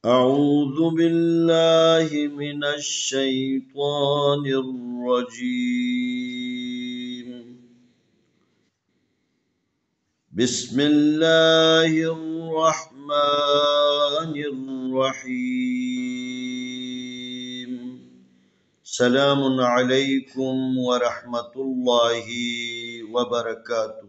أعوذ بالله من الشيطان الرجيم. بسم الله الرحمن الرحيم. سلام عليكم ورحمة الله وبركاته.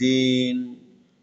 3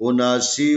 79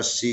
80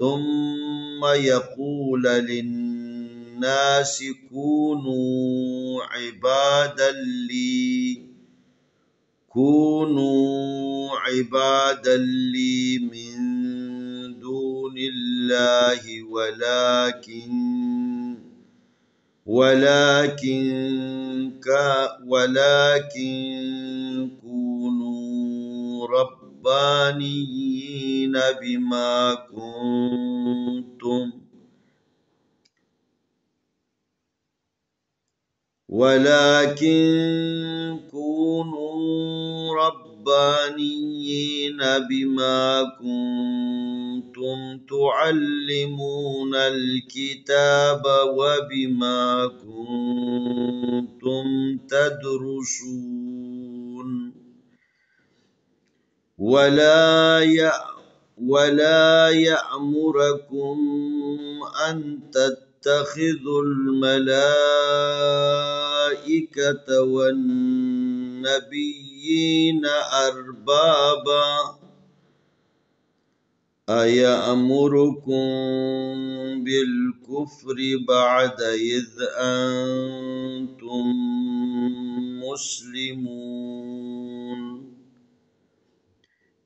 ثم يقول للناس كونوا عبادا لي من دون الله ولكن كونوا ربانيين بما كنتم تعلمون الكتاب وبما كنتم تدرسون ولا يأمركم أن تتخذوا الملائكة والنبيين أربابا أيأمركم بالكفر بعد إذ أنتم مسلمون.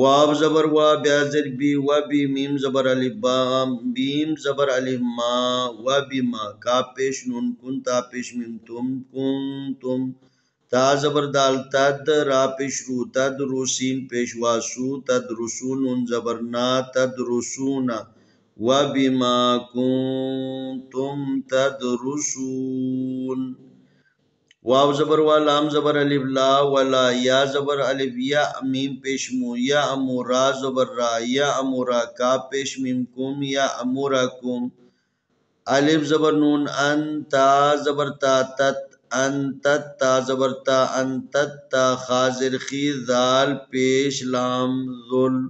واو زبر وا بیا زر بی و بی میم زبر الف با بیم زبر الف ما و بما کاف پیش نون کن تا پیش میم تم کنتم تا زبر دال تد را پیش رو تد روسین پیش واسو تد رسون نون زبر نا تد رسونا و بما کنتم تدرسون واو زبر وا لام زبر الف لا ولا یا زبر الف یا میم پیش مو یا امورا زبر را یا امورا کا پیش میم کم یا امورکم الف زبر نون انتا زبر تا تت انتت تا زبر تا انتت تا خازر خی ذال پیش لام ذل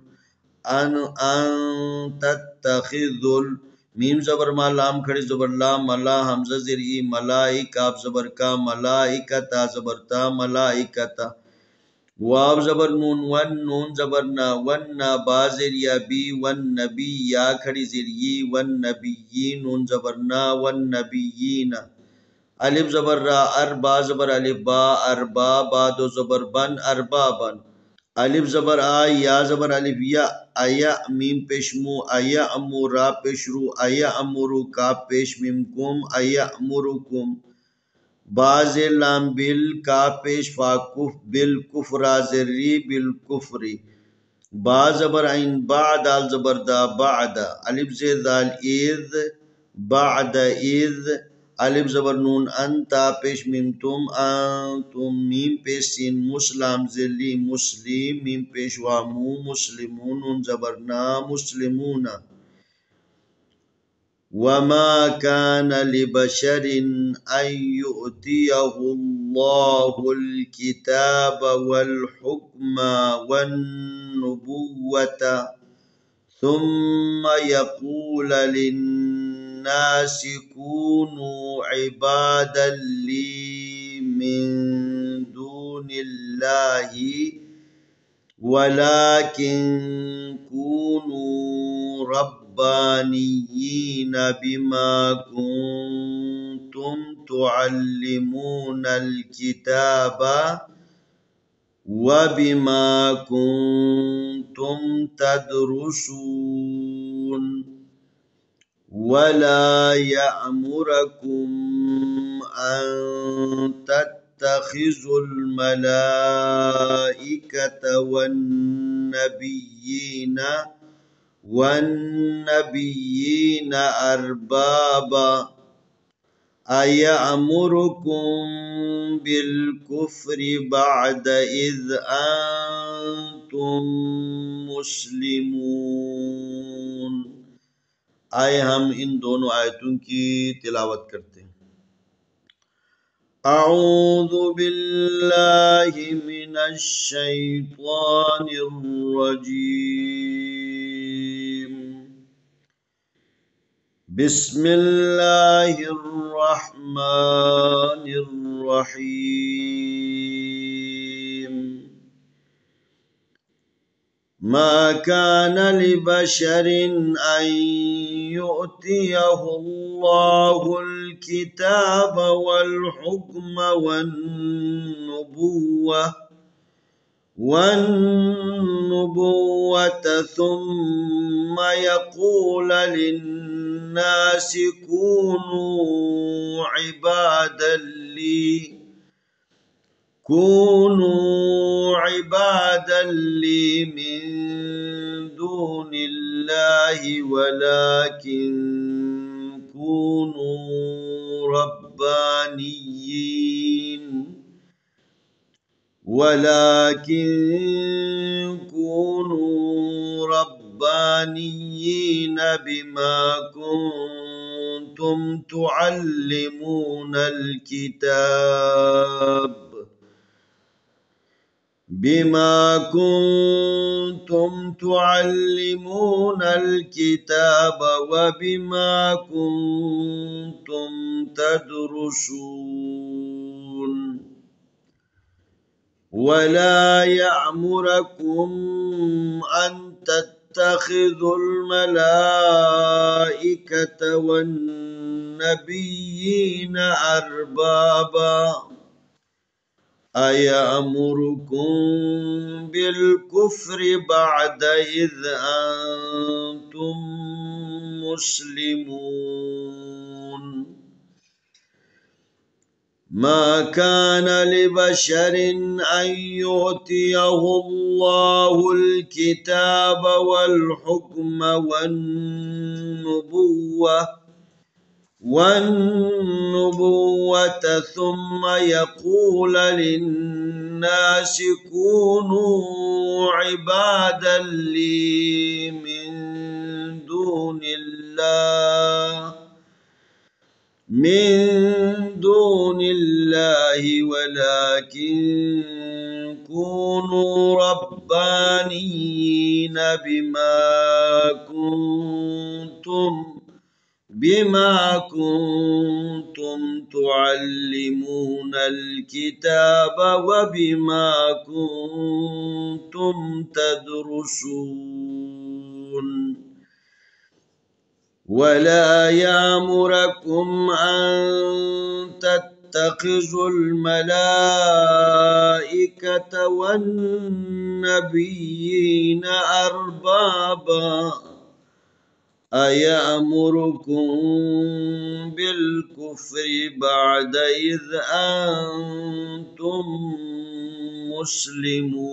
ان تتخذل میم زبر ما لام کھڑی زبر لا ملا حمزہ زری ملائی کاف زبر کا ملائکتا زبر تا ملائکتا واو زبر نون ون نون زبر نا ون نا با زریا بی ون نبی یا کھڑی زری ون نبی نون زبر نا ون نبیین الف زبر را اربا زبر الف با اربا با دو زبر بن اربابن الف زبر آ یا زبر الف یا ایا میم پیش مو ایا امو را پیش رو ایا امرو کا پیش میم کم ایا امرکم باز لام بل کا پیش فاکف بل کفر زری بل کفری با زبر عین بعد ال زبر دا بعد الف زید دال اذ بعد اذ الف زبر نون انتا پیش میم تم انتم میم پیش سین مسلم زلی مسلم میم پیش وامو مسلمون نون زبر نا مسلمون وما كان لبشر أن يؤتيه الله الكتاب والحكم والنبوة ثم يقول للناس كونوا عبادا لي من دون الله ولكن كونوا ربانيين بما كنتم تعلمون الكتاب وبما كنتم تدرسون ولا يأمركم أن تتخذوا الملائكة والنبيين أربابا أيأمركم بالكفر بعد إذ أنتم مسلمون آئے ہم ان دونوں آیتوں کی تلاوت کرتے ہیں اعوذ باللہ من الشیطان الرجیم بسم اللہ الرحمن الرحیم ما كان لبشر أن يؤتيه الله الكتاب والحكم والنبوة ثم يقول للناس كونوا عبادا لي من دون الله ولكن كونوا ربانيين بما كنتم تعلمون الكتاب وبما كنتم تدرسون ولا يأمركم أن تتخذوا الملائكة والنبيين أربابا أيأمركم بالكفر بعد إذ أنتم مسلمون ما كان لبشر أن يؤتيه الله الكتاب والحكم والنبوة ثم يقول للناس كونوا عبادا لي من دون الله ولكن كونوا ربانيين بما كنتم تعلمون الكتاب وبما كنتم تدرسون ولا يأمركم أن تتخذوا الملائكة والنبيين أربابا أيأمركم بالكفر بعد إذ أنتم مسلمون।